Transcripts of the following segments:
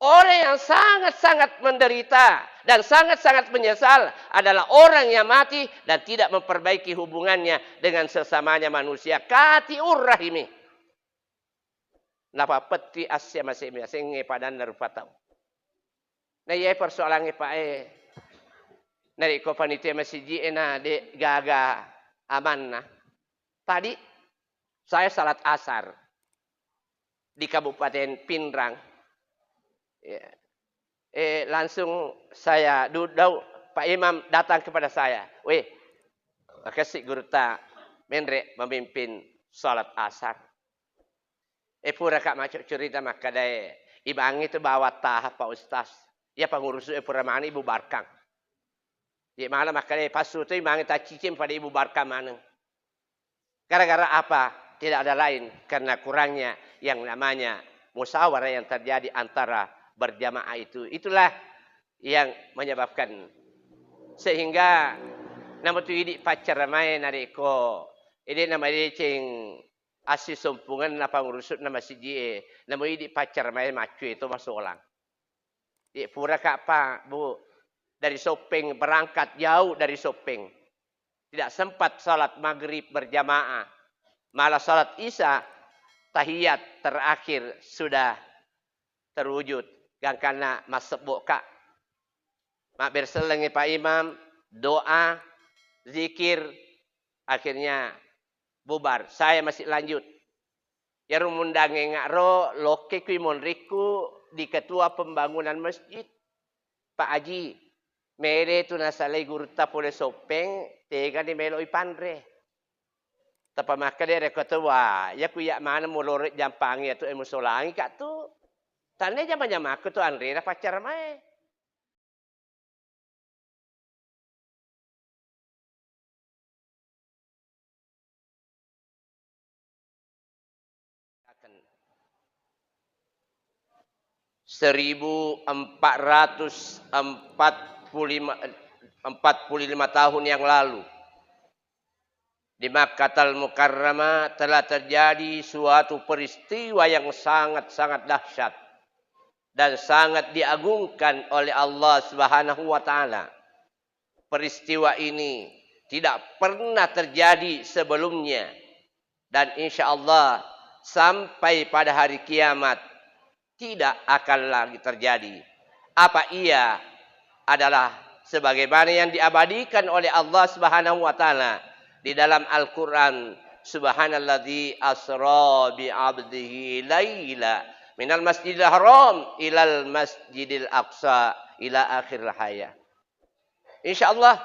Orang yang sangat-sangat menderita dan sangat-sangat menyesal adalah orang yang mati dan tidak memperbaiki hubungannya dengan sesamanya manusia. Katiur rahimi. Napa peti asya masing-masing padan narupatau. Nah, iya persoalannya Pak Nari ko panitia masjid na de gaga aman na. Tadi saya salat asar di Kabupaten Pinrang. Ya. Langsung saya duduk, Pak Imam datang kepada saya. Weh, makasih guru tak menre memimpin salat asar. Pura kak macam cerita maka daya ibang itu bawa tahap Pak Ustaz. Ya pengurus pura mana ibu barkang. Di mana maka daya pasu itu ibang tak cicim pada ibu barkang mana. Gara-gara apa? Tidak ada lain karena kurangnya yang namanya musyawarah yang terjadi antara berjamaah itu. Itulah yang menyebabkan sehingga nama tu ini pacar ramai nariko. Ini nama dia cing asli sumpungan napa ngurusut nama si dia. Nama ini pacar ramai macu itu masuk orang. Di pura kapa bu dari Sopeng berangkat jauh dari Sopeng. Tidak sempat salat maghrib berjamaah. Malah salat isya tahiyat terakhir sudah terwujud. Yang karena masuk boka. Mak berselengi Pak Imam, doa, zikir, akhirnya bubar. Saya masih lanjut. Ya rumundange ngaro loke kui monriku di ketua pembangunan masjid. Pak Haji, mere tu nasalai gurta pole Sopeng, tega di meloi pandre. Tapa maka dia ketua, ya kuya mana mulore jampangi atau emusolangi kak tu. Tane zaman aku tu Andre pacar mae. Akan 1445 tahun yang lalu di Makkahul Mukarramah telah terjadi suatu peristiwa yang sangat-sangat dahsyat dan sangat diagungkan oleh Allah Subhanahu wa taala. Peristiwa ini tidak pernah terjadi sebelumnya dan insyaallah sampai pada hari kiamat tidak akan lagi terjadi. Apa ia adalah sebagaimana yang diabadikan oleh Allah Subhanahu wa taala di dalam Al-Qur'an, subhanalladzi asra bi 'abdihi laila minal masjidil haram ilal masjidil aqsa ila akhir hayat. Insyaallah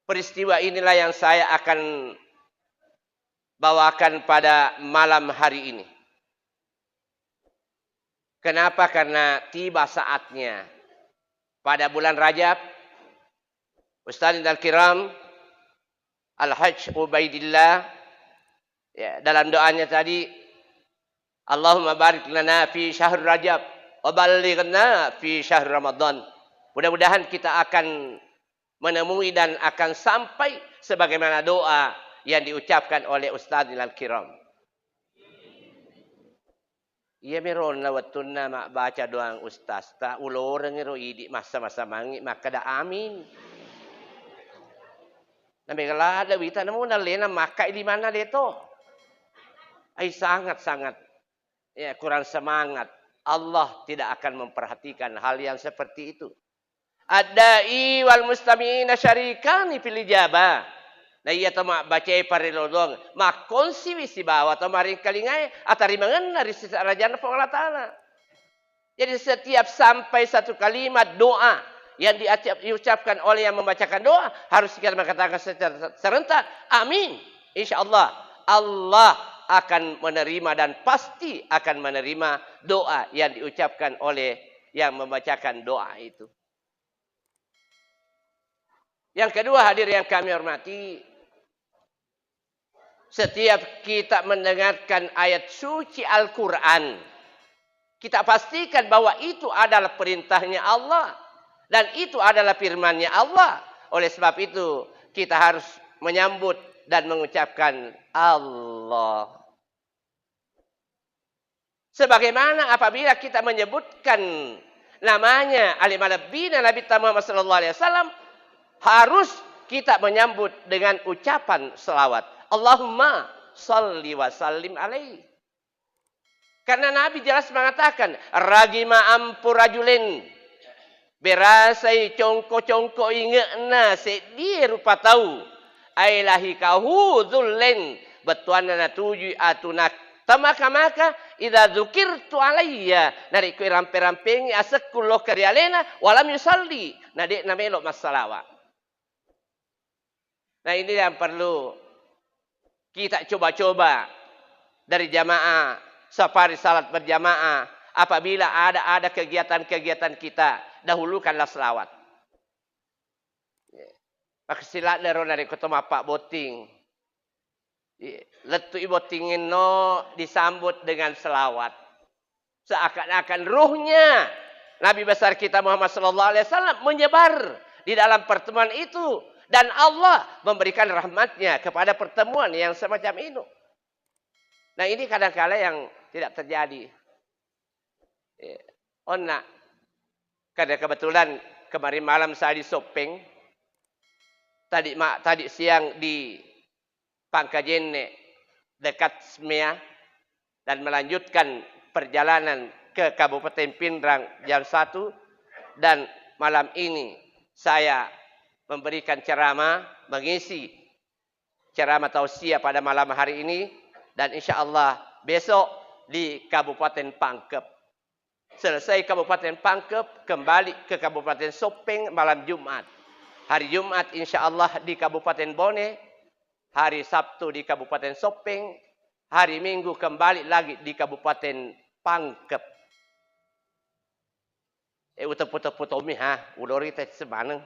peristiwa inilah yang saya akan bawakan pada malam hari ini. Kenapa? Karena tiba saatnya pada bulan Rajab Ustaz Al-Kiram Al-Hajj Ubaidillah ya, dalam doanya tadi Allahumma barik lana fi syahr Rajab wa ballighna fi syahr Ramadan. Mudah-mudahan kita akan menemui dan akan sampai sebagaimana doa yang diucapkan oleh Ustaz Al-Kiram. Iya meron lawatun na mak baca doang ustaz ta ulorang iro idi masa-masa mangi maka da amin. Namigala ada wita namu nalena maka di mana deto? Ai sangat-sangat ya kurang semangat. Allah tidak akan memperhatikan hal yang seperti itu. Ad-da'i wal mustami'ina syarikani fil ijabah. Na iya to mak baca parilodong mak konsi wisi bawa to maring kalingai atari mangen dari sarajana Allah Taala. Jadi setiap sampai satu kalimat doa yang diucapkan oleh yang membacakan doa harus kita mengatakan secara serentak amin. Insyaallah Allah akan menerima dan pasti akan menerima doa yang diucapkan oleh yang membacakan doa itu. Yang kedua hadir yang kami hormati, setiap kita mendengarkan ayat suci Al-Quran, kita pastikan bahwa itu adalah perintahnya Allah. Dan itu adalah firman-Nya Allah. Oleh sebab itu, kita harus menyambut dan mengucapkan Allah. Sebagaimana apabila kita menyebutkan namanya alimalabina Nabi Muhammad sallallahu alaihi wasallam, harus kita menyambut dengan ucapan selawat. Allahumma salli wa sallim alaihi. Karena Nabi jelas mengatakan, ragima ampurajulin berasai congko-congko ingekna sedia rupa tahu. Ailahi kahu zullen betuanana tuju atunak tamaka-maka idza dzukirtu alayya nariku rampe-rampengi asakullah karialena walam yusalli nadek namelo masalawa. Nah, ini yang perlu kita coba-coba dari jamaah, safari salat berjamaah. Apabila ada kegiatan-kegiatan kita, dahulukanlah selawat. Maka silat dari ketemu Pak Boting. Letu botingin no disambut dengan selawat. Seakan-akan ruhnya Nabi besar kita Muhammad sallallahu alaihi wasallam menyebar di dalam pertemuan itu. Dan Allah memberikan rahmatnya kepada pertemuan yang semacam itu. Nah, ini kadang-kala yang tidak terjadi. Karena kebetulan kemarin malam saya di Sopeng. Tadi siang di Pangkajene dekat Smea. Dan melanjutkan perjalanan ke Kabupaten Pindrang jam 1. Dan malam ini saya memberikan ceramah, mengisi ceramah tausiah pada malam hari ini. Dan insya Allah besok di Kabupaten Pangkep. Selesai Kabupaten Pangkep, kembali ke Kabupaten Sopeng malam Jumat. Hari Jumat insya Allah di Kabupaten Bone. Hari Sabtu di Kabupaten Sopeng. Hari Minggu kembali lagi di Kabupaten Pangkep. Udah mi ha, udori teh semaneng.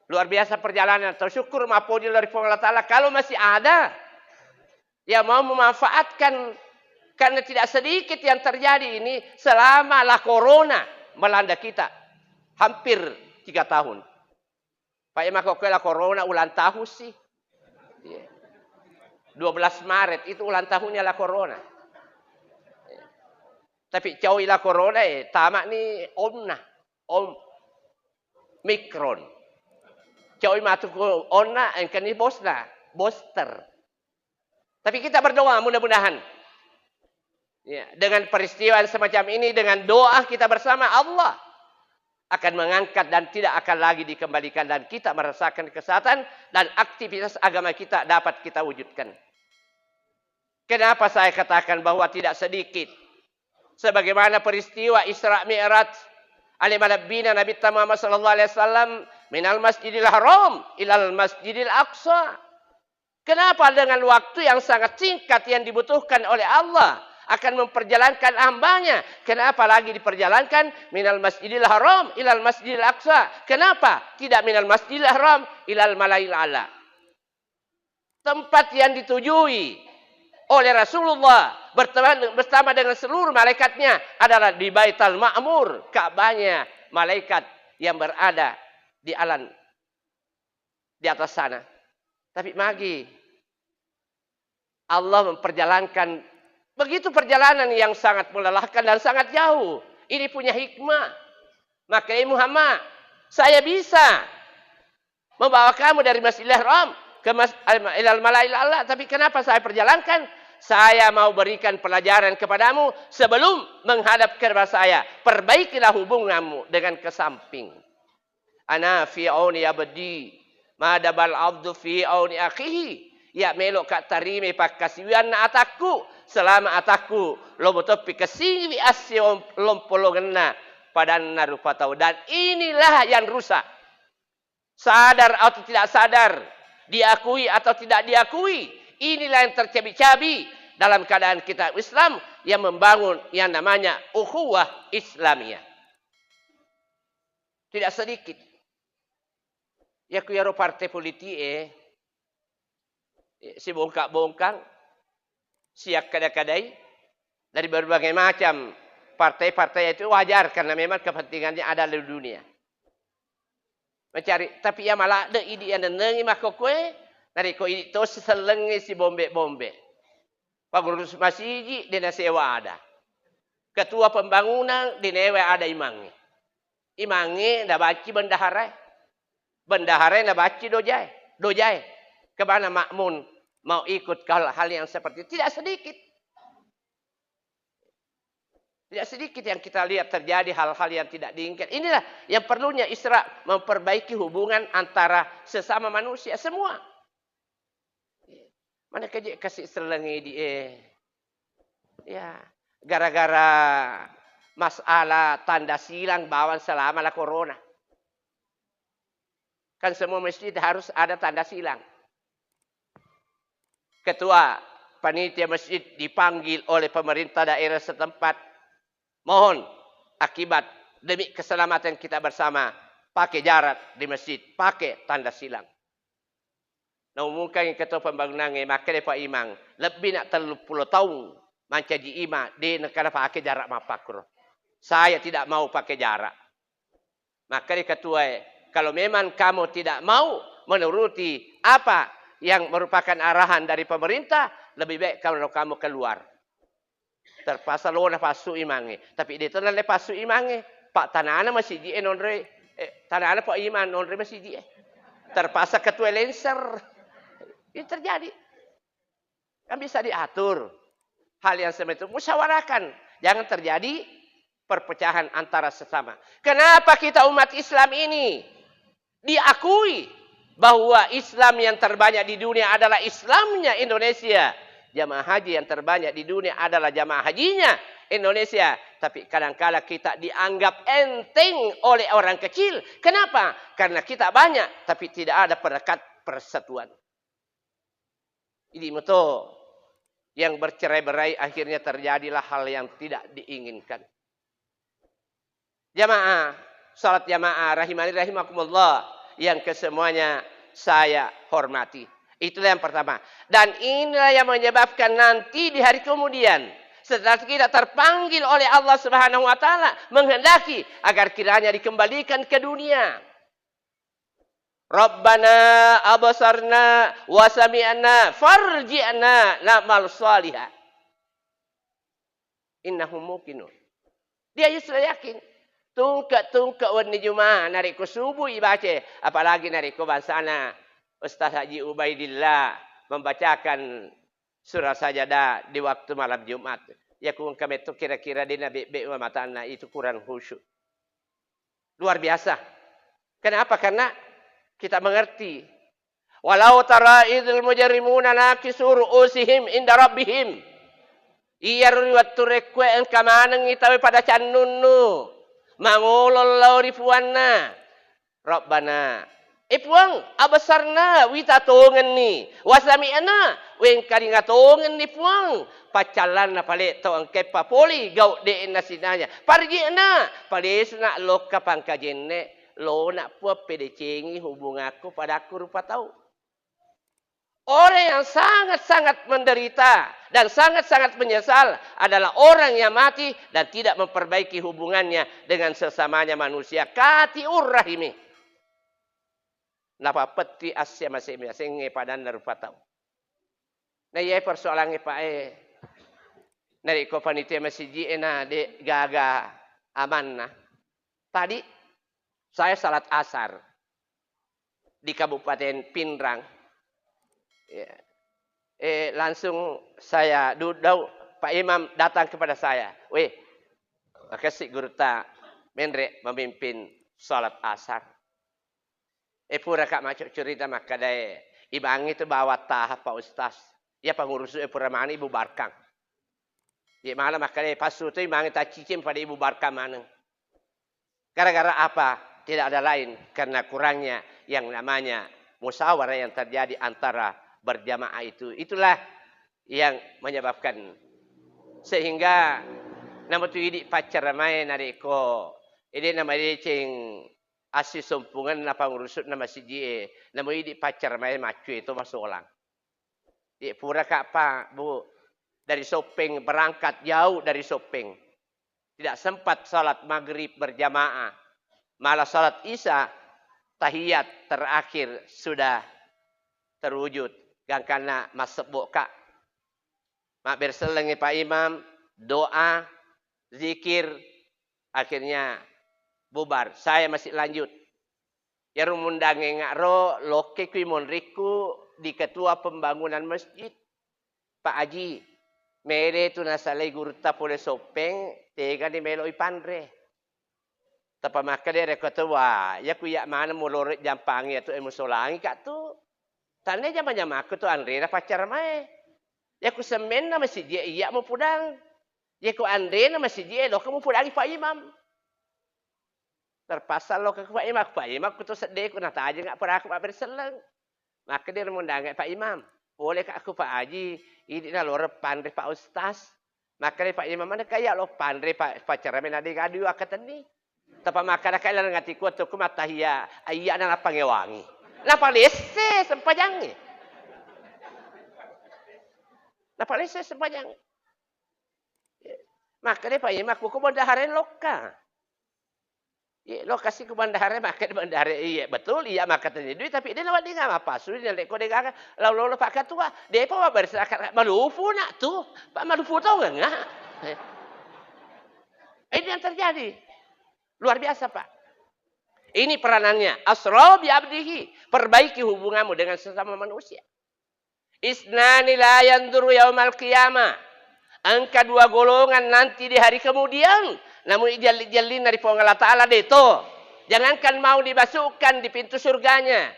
Luar biasa perjalanan. Tersyukur mapodil dari Allah Ta'ala. Kalau masih ada yang mau memanfaatkan. Karena tidak sedikit yang terjadi ini selama la corona melanda kita. Hampir 3 tahun. Pak Emak kok la corona ulang tahun sih. 12 Maret itu ulang tahunnya la corona. Tapi jauh la corona tamak ni Omikron. Jauh matuk ona engkan ni booster. Tapi kita berdoa mudah-mudahan. Ya, dengan peristiwa semacam ini, dengan doa kita bersama, Allah akan mengangkat dan tidak akan lagi dikembalikan. Dan kita merasakan kesehatan dan aktivitas agama kita dapat kita wujudkan. Kenapa saya katakan bahwa tidak sedikit? Sebagaimana peristiwa Isra Mi'raj alimalabina Nabi Muhammad sallallahu alaihi wasallam minal Masjidil Haram ilal Masjidil Aqsa. Kenapa dengan waktu yang sangat singkat yang dibutuhkan oleh Allah akan memperjalankan hambanya? Kenapa lagi diperjalankan minal Masjidil Haram ilal Masjidil Aqsa? Kenapa tidak minal Masjidil Haram ilal Malail A'la? Tempat yang ditujui oleh Rasulullah bersama dengan seluruh malaikatnya adalah di Baitul Ma'mur, Ka'bahnya malaikat yang berada di alam di atas sana. Tapi magi Allah memperjalankan begitu perjalanan yang sangat melelahkan dan sangat jauh. Ini punya hikmah. Maka Muhammad, saya bisa membawa kamu dari Masjidil Haram ke ilal Malail A'la, tapi kenapa saya perjalankan? Saya mau berikan pelajaran kepadamu sebelum menghadap ke arah saya. Perbaikilah hubunganmu dengan kesamping. Ana fi auni abdi, madabal abdu fi auni akhihi. Ya melok kat tarime pakasiwan na ataku selama ataku lobotopi kesiwi asyo lompolongena padan narupa tahu. Dan inilah yang rusak. Sadar atau tidak sadar, diakui atau tidak diakui, inilah yang tercabi-cabi dalam keadaan kita Islam yang membangun yang namanya ukhuwah Islamiyah. Tidak sedikit. Ya kuyaro partai politik si bongkak-bongkang, siak kadai-kadai dari berbagai macam partai-partai itu wajar karena memang kepentingannya ada di dunia. Mencari, tapi ya malah ada ide yang nengi makokwe, dari ko ide to selengi si bombe-bombe. Pengurus masjid dina sewa ada. Ketua pembangunan dinewe ada imangnya. Imangnya nda baci bendahara. Bendahara nda baci dojai. Dojai. Kemana makmun mau ikut hal yang seperti itu? Tidak sedikit. Tidak sedikit yang kita lihat terjadi hal-hal yang tidak diinginkan. Inilah yang perlunya Isra memperbaiki hubungan antara sesama manusia semua. Mana kerja kasih selengi dia. Ya, gara-gara masalah tanda silang bawaan selama la corona. Kan semua masjid harus ada tanda silang. Ketua panitia masjid dipanggil oleh pemerintah daerah setempat. Mohon akibat demi keselamatan kita bersama pakai jarak di masjid, pakai tanda silang. Nah, mungkin ketua pembangunan maka Pak Imang lebih nak 30 tahun mencaji ima di negara pakai jarak mapakro. Saya tidak mau pakai jarak. Maka ketua, kalau memang kamu tidak mau menuruti apa yang merupakan arahan dari pemerintah, lebih baik kalau kamu keluar. Terpaksa lo na pasu imange, tapi dia tu nale pasu imange. Pak tanana masih di nonre, tanana Pak Iman nonre masih di. Terpaksa ketua lenser. Ini terjadi. Kan bisa diatur. Hal yang seperti itu musyawarahkan. Jangan terjadi perpecahan antara sesama. Kenapa kita umat Islam ini diakui bahwa Islam yang terbanyak di dunia adalah Islamnya Indonesia. Jamaah haji yang terbanyak di dunia adalah jamaah hajinya Indonesia. Tapi kadang-kala kita dianggap enteng oleh orang kecil. Kenapa? Karena kita banyak tapi tidak ada perekat persatuan. Ini moto yang bercerai-berai akhirnya terjadilah hal yang tidak diinginkan. Jamaah, salat jamaah rahimani rahimakumullah yang kesemuanya saya hormati. Itulah yang pertama. Dan inilah yang menyebabkan nanti di hari kemudian setelah kita terpanggil oleh Allah Subhanahu wa taala menghendaki agar kiranya dikembalikan ke dunia. Rabbana abasarna wa sami'na farji'na na'mal salihah. Innahum muqinun. Dia sudah yakin. Tungkak warni Jumat narik ke subuh ibaca. Apalagi narik ke bansana. Ustaz Haji Ubaidillah membacakan surah sajadah di waktu malam Jumat. Ya kami itu kira-kira di Nabi matana itu kurang khusyuk. Luar biasa. Kenapa? Karena kita mengerti. Walau tara idzal mujrimuna nakisu ru'usihim inda rabbihim. Iya riwat turekwe ang kamanang itawi pada canunnu. Mangulol laurifuanna. Rabbana. Ipuang abasarna witatongan ni. Wasami'ana wen karingatongan ni puang. Pacalan na palit to ang kepapoli gaw dein na sinanya. Parji'na palisna loka pangkajenne. Lo nak puap pedecengi hubung aku pada aku rupa tahu. Orang yang sangat-sangat menderita dan sangat-sangat menyesal adalah orang yang mati dan tidak memperbaiki hubungannya dengan sesamanya manusia. Katiur rahimi. Napa peti asya masing-masing padan rupa tahu. Nah ia persoalan pak nari ko panitia masjid na de gaga aman na. Tadi saya salat asar di Kabupaten Pinrang. Ya. Langsung saya duduk, Pak Imam datang kepada saya. Weh, makasih guru tak menrek memimpin salat asar. Pura kak macam cerita maka daya. Ibang itu bawa tahap Pak Ustaz. Ya pengurus pura mana Ibu Barkang. Ya malah maka daya pasu itu ibang tak cicim pada Ibu Barkang mana. Gara-gara apa? Tidak ada lain karena kurangnya yang namanya musyawarah yang terjadi antara berjamaah itu. Itulah yang menyebabkan sehingga nama tu ini pacar ramai nariko. Ini nama dia cing asli sumpungan napa ngurusut nama si dia. Nama ini pacar ramai macu itu masuk orang. Di pura kak pak bu dari Sopeng berangkat jauh dari Sopeng. Tidak sempat salat maghrib berjamaah. Malah salat isya tahiyat terakhir sudah terwujud. Yang karena masuk kak Mak berselengi Pak Imam, doa, zikir, akhirnya bubar. Saya masih lanjut. Ya rumundange ngaro loke kui monriku di ketua pembangunan masjid. Pak Haji, mere tu nasalai guru tapole sopeng, tega di meloi pandre. Tapa maka dia kata wah, ya ku ya mana mulore jampangi atau emusolangi kat tu. Tane jam aku tu Andre pacar mae. Ya ku semen na masih dia iya mau pudang. Ya ku Andre na masih dia lo kamu pudangi Pak Imam. Terpasal lo ke Pak Imam ku tu sedih ku nata aja ngak pernah aku berseleng. Maka dia mengundang Pak Imam. Boleh kak aku Pak Haji, ini na lore pandai Pak Ustaz. Maka dia Pak Imam mana kaya lo pandai Pak pacar men ade gadu akatan ni. Tapa maka kaya lang ngati ku tu ku matahia ayya na pangewangi. Napa lese sempajangi. Napa lese sempajangi. Maka dia Pak Imam ku bandahare loka. Iya, lokasi ke bandara maka di bandara iya betul iya maka tadi duit tapi dia lewat dia apa sudah dia lekor dia kan lalu pak ketua dia apa bersakat malufu nak tuh Pak Malufu tahu enggak ini yang terjadi luar biasa Pak ini peranannya asra bi abdihi perbaiki hubunganmu dengan sesama manusia isnani la yanduru yaumal qiyamah angka dua golongan nanti di hari kemudian namun ijallin dari Allah Ta'ala deto. Jangankan mau dimasukkan di pintu surganya.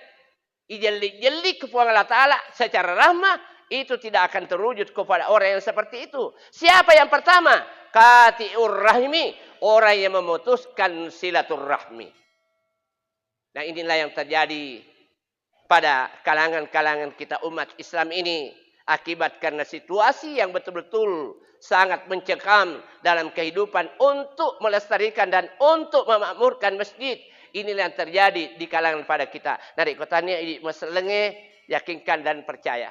Ijallin ke Allah Ta'ala secara rahmah. Itu tidak akan terwujud kepada orang yang seperti itu. Siapa yang pertama? Qati'ur rahmi. Orang yang memutuskan silaturrahmi. Nah inilah yang terjadi pada kalangan-kalangan kita umat Islam ini. Akibat karena situasi yang betul-betul sangat mencekam dalam kehidupan untuk melestarikan dan untuk memakmurkan masjid. Inilah yang terjadi di kalangan pada kita. Dari kotanya ini meselenge, yakinkan dan percaya.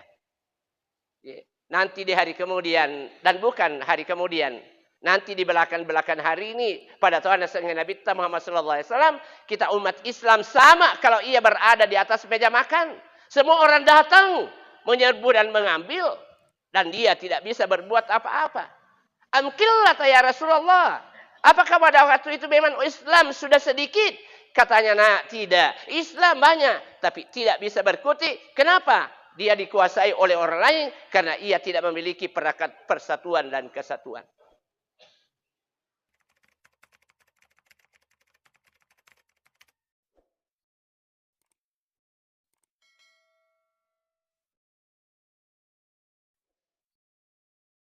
Nanti di hari kemudian, dan bukan hari kemudian, nanti di belakang-belakang hari ini, pada tahun Nabi Muhammad SAW, kita umat Islam sama kalau ia berada di atas meja makan. Semua orang datang menyerbu dan mengambil. Dan dia tidak bisa berbuat apa-apa. Amkillah ya Rasulullah. Apakah pada waktu itu memang Islam sudah sedikit? Katanya, nah tidak. Islam banyak. Tapi tidak bisa berkutik. Kenapa? Dia dikuasai oleh orang lain. Karena ia tidak memiliki perangkat persatuan dan kesatuan.